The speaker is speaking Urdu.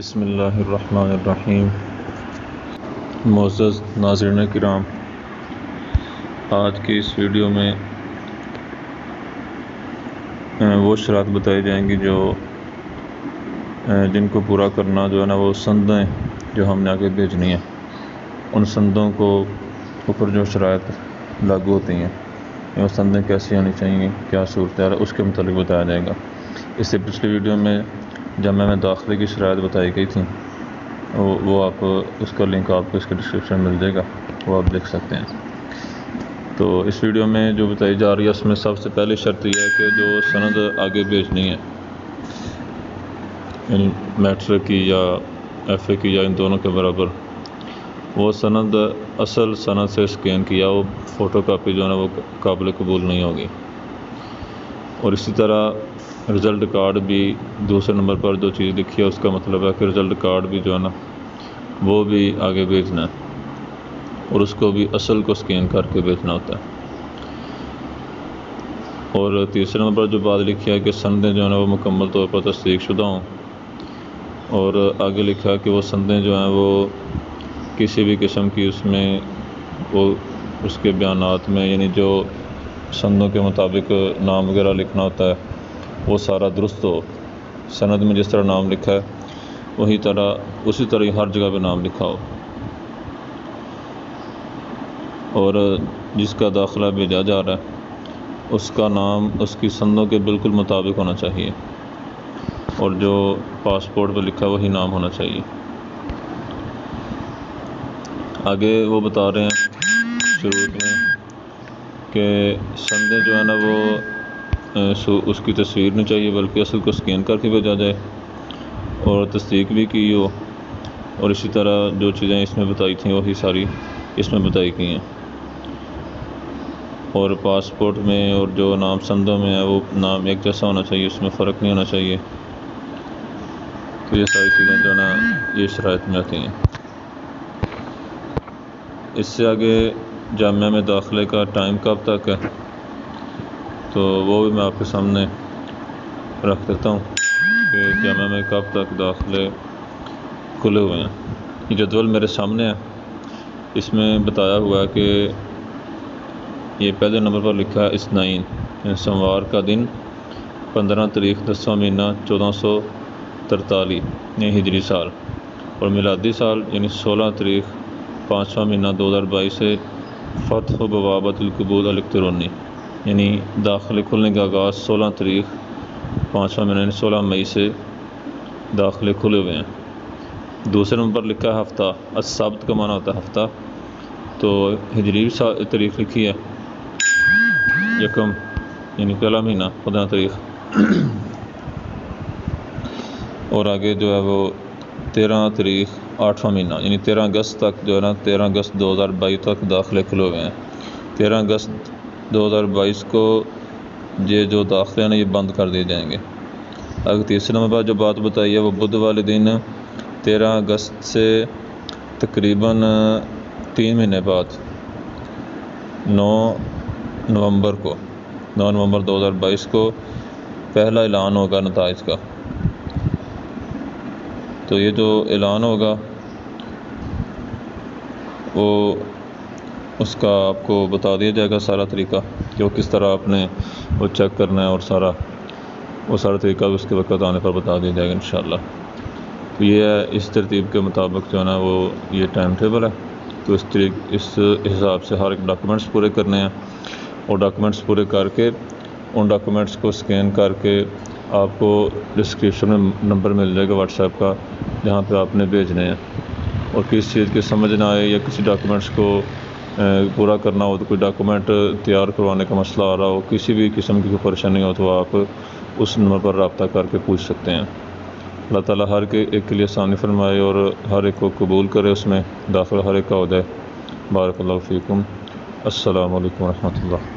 بسم اللہ الرحمن الرحیم۔ معزز ناظرین کرام، آج کی اس ویڈیو میں وہ شرائط بتائی جائیں گی جو جن کو پورا کرنا جو ہے نا وہ سندیں جو ہم نے آگے بھیجنی ہیں، ان سندوں کو اوپر جو شرائط لاگو ہوتی ہیں وہ سندیں کیسی ہونی چاہیے، کیا صورتحال ہے، اس کے متعلق بتایا جائے گا۔ اس سے پچھلی ویڈیو میں جامعہ میں داخلے کی شرائط بتائی گئی تھیں، وہ آپ اس کا لنک آپ کو اس کے ڈسکرپشن میں مل جائے گا، وہ آپ دیکھ سکتے ہیں۔ تو اس ویڈیو میں جو بتائی جا رہی ہے اس میں سب سے پہلی شرط یہ ہے کہ جو سند آگے بھیجنی ہے، یعنی میٹرک کی یا ایف اے کی یا ان دونوں کے برابر، وہ سند اصل سند سے اسکین کیا وہ فوٹو کاپی جو ہے نا وہ قابل قبول نہیں ہوگی۔ اور اسی طرح رزلٹ کارڈ بھی دوسرے نمبر پر جو چیز لکھی ہے اس کا مطلب ہے کہ رزلٹ کارڈ بھی جو ہے نا وہ بھی آگے بھیجنا ہے، اور اس کو بھی اصل کو اسکین کر کے بھیجنا ہوتا ہے۔ اور تیسرے نمبر پر جو بات لکھی ہے کہ سندیں جو ہے نا وہ مکمل طور پر تصدیق شدہ ہوں، اور آگے لکھا ہے کہ وہ سندیں جو ہیں وہ کسی بھی قسم کی اس میں وہ اس کے بیانات میں، یعنی جو سندوں کے مطابق نام وغیرہ لکھنا ہوتا ہے وہ سارا درست ہو، سند میں جس طرح نام لکھا ہے اسی طرح ہر جگہ پہ نام لکھا ہو، اور جس کا داخلہ بھیجا جا رہا ہے اس کا نام اس کی سندوں کے بالکل مطابق ہونا چاہیے، اور جو پاسپورٹ پہ لکھا وہی نام ہونا چاہیے۔ آگے وہ بتا رہے ہیں شروع میں کہ سندیں جو ہے نا وہ اس کی تصویر نہیں چاہیے بلکہ اصل کو اسکین کر کے بھیجا جائے، اور تصدیق بھی کی ہو، اور اسی طرح جو چیزیں اس میں بتائی تھیں وہی ساری اس میں بتائی گئی ہیں، اور پاسپورٹ میں اور جو نام سندوں میں ہے وہ نام ایک جیسا ہونا چاہیے، اس میں فرق نہیں ہونا چاہیے۔ تو یہ ساری چیزیں جو ہے نا یہ شرائط میں آتی ہیں۔ اس سے آگے جامعہ میں داخلے کا ٹائم کب تک ہے تو وہ بھی میں آپ کے سامنے رکھ دیتا ہوں کہ جامعہ میں کب تک داخلے کھلے ہوئے ہیں۔ یہ جدول میرے سامنے ہے، اس میں بتایا ہوا ہے کہ یہ پہلے نمبر پر لکھا ہے اثنین، یعنی سوموار کا دن 15 تاریخ 10واں مہینہ 1443 یعنی ہجری سال، اور میلادی سال یعنی 16 تاریخ 5واں مہینہ 2022 سے فتح و بوابت القبول الیکٹرونی، یعنی داخلے کھلنے کا آغاز 16 تاریخ 5واں مہینہ یعنی 16 مئی سے داخلے کھلے ہوئے ہیں۔ دوسرے نمبر پر لکھا ہے ہفتہ، السبت کا معنی ہوتا ہے ہفتہ، تو ہجری تاریخ لکھی ہے یکم یعنی پہلا مہینہ 15 تاریخ، اور آگے جو ہے وہ 13 تاریخ 8واں مہینہ یعنی 13 اگست تک جو ہے نا 13 اگست 2022 تک داخلے کھلے ہوئے ہیں۔ 13 اگست 2022 کو یہ جو داخلے ہیں نا یہ بند کر دیے جائیں گے۔ اگر تیسرے نمبر پر جو بات بتائی ہے وہ بدھ والے دن 13 اگست سے تقریباً 3 مہینے بعد 9 نومبر 2022 کو پہلا اعلان ہوگا نتائج کا۔ تو یہ جو اعلان ہوگا وہ اس کا آپ کو بتا دیا جائے گا سارا طریقہ کہ وہ کس طرح آپ نے وہ چیک کرنا ہے، اور وہ سارا طریقہ اس کے وقت آنے پر بتا دیا جائے گا انشاءاللہ۔ تو یہ ہے اس ترتیب کے مطابق جو ہے نا وہ یہ ٹائم ٹیبل ہے۔ تو اس حساب سے ہر ایک ڈاکومنٹس پورے کرنے ہیں، اور ڈاکومنٹس پورے کر کے ان ڈاکومنٹس کو اسکین کر کے آپ کو ڈسکرپشن میں نمبر مل جائے گا واٹس ایپ کا جہاں پہ آپ نے بھیجنے ہیں۔ اور کس چیز کی سمجھ نہ آئے یا کسی ڈاکومنٹس کو پورا کرنا ہو، تو کوئی ڈاکومنٹ تیار کروانے کا مسئلہ آ رہا ہو، کسی بھی قسم کی کوئی پریشانی ہو تو آپ اس نمبر پر رابطہ کر کے پوچھ سکتے ہیں۔ اللہ تعالیٰ ہر ایک کے لیے آسانی فرمائے اور ہر ایک کو قبول کرے، اس میں داخل ہر ایک کا ہو جائے۔ بارک اللہ فیکم۔ السلام علیکم ورحمۃ اللہ۔